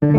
법인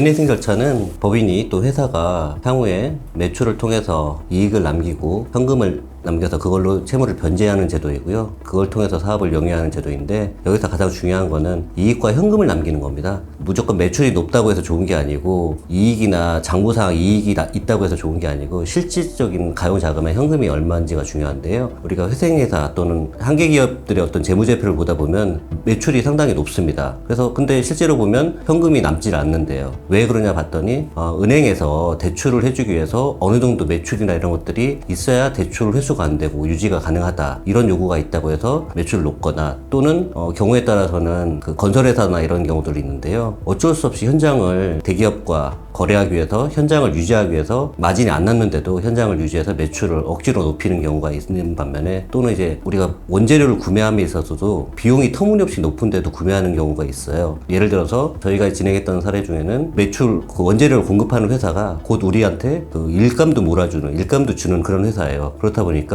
회생 절차는 법인이 또 회사가 향후에 매출을 통해서 이익을 남기고 현금을 남겨서 그걸로 채무를 변제하는 제도이고요. 그걸 통해서 사업을 영위하는 제도인데, 여기서 가장 중요한 거는 이익과 현금을 남기는 겁니다. 무조건 매출이 높다고 해서 좋은 게 아니고, 이익이나 장부상 이익이 있다고 해서 좋은 게 아니고, 실질적인 가용자금의 현금이 얼마인지가 중요한데요. 우리가 회생회사 또는 한계기업들의 어떤 재무제표를 보다 보면 매출이 상당히 높습니다. 그래서 근데 실제로 보면 현금이 남질 않는데요. 왜 그러냐 봤더니 은행에서 대출을 해주기 위해서 어느 정도 매출이나 이런 것들이 있어야 대출 회수가 안 되고 유지가 가능하다, 이런 요구가 있다고 해서 매출을 높거나, 또는 경우에 따라서는 그 건설회사나 이런 경우들이 있는데요. 어쩔 수 없이 현장을 대기업과 거래하기 위해서, 현장을 유지하기 위해서 마진이 안 났는데도 현장을 유지해서 매출을 억지로 높이는 경우가 있는 반면에, 또는 이제 우리가 원재료를 구매함에 있어서도 비용이 터무니없이 높은데도 구매하는 경우가 있어요. 예를 들어서 저희가 진행했던 사례 중에는 매출, 그 원재료를 공급하는 회사가 곧 우리한테 그 일감도 주는 그런 회사예요. 그렇다 보니까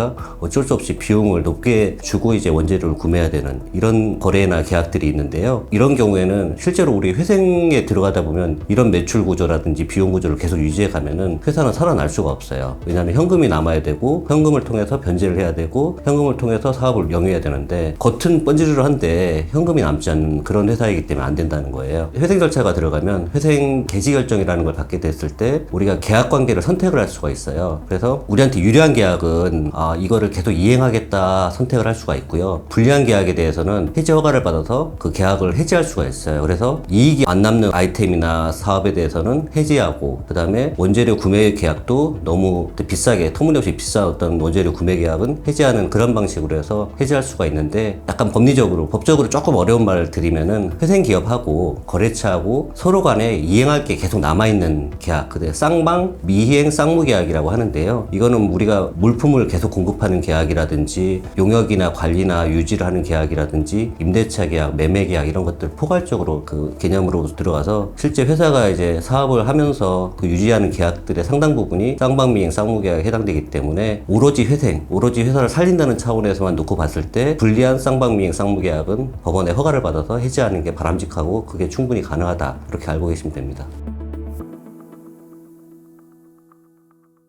어쩔 수 없이 비용을 높게 주고 이제 원재료를 구매해야 되는 이런 거래나 계약들이 있는데요. 이런 경우에는 실제로 우리 회생에 들어가다 보면 이런 매출 구조라든지 비용 구조를 계속 유지해 가면은 회사는 살아날 수가 없어요. 왜냐하면 현금이 남아야 되고, 현금을 통해서 변제를 해야 되고, 현금을 통해서 사업을 영위해야 되는데, 겉은 번지르르한데 현금이 남지 않는 그런 회사이기 때문에 안 된다는 거예요. 회생 절차가 들어가면 회생 개시 결정이라는 걸 받게 됐을 때 우리가 계약 관계를 선택을 할 수가 있어요. 그래서 우리한테 유리한 계약은 이거를 계속 이행하겠다 선택을 할 수가 있고요. 불리한 계약에 대해서는 해지 허가를 받아서 그 계약을 해지할 수가 있어요. 그래서 이익이 안 남는 아이템이나 사업에 대해서는 해지하고, 그 다음에 원재료 구매 계약도 너무 비싸게, 터무니없이 비싼 어떤 원재료 구매 계약은 해지하는 그런 방식으로 해서 해지할 수가 있는데, 약간 법적으로 조금 어려운 말을 드리면은 회생기업하고 거래처하고 서로 간에 이행할 게 계속 남아있는 계약, 그다음에 쌍방 미이행 쌍무계약이라고 하는데요. 이거는 우리가 물품을 계속 공급하는 계약이라든지, 용역이나 관리나 유지를 하는 계약이라든지, 임대차 계약, 매매 계약, 이런 것들 포괄적으로 그 개념으로 들어가서 실제 회사가 이제 사업을 하면서 그 유지하는 계약들의 상당 부분이 쌍방미행 쌍무계약에 해당되기 때문에, 오로지 회사를 살린다는 차원에서만 놓고 봤을 때 불리한 쌍방미행 쌍무계약은 법원의 허가를 받아서 해지하는 게 바람직하고 그게 충분히 가능하다, 이렇게 알고 계시면 됩니다.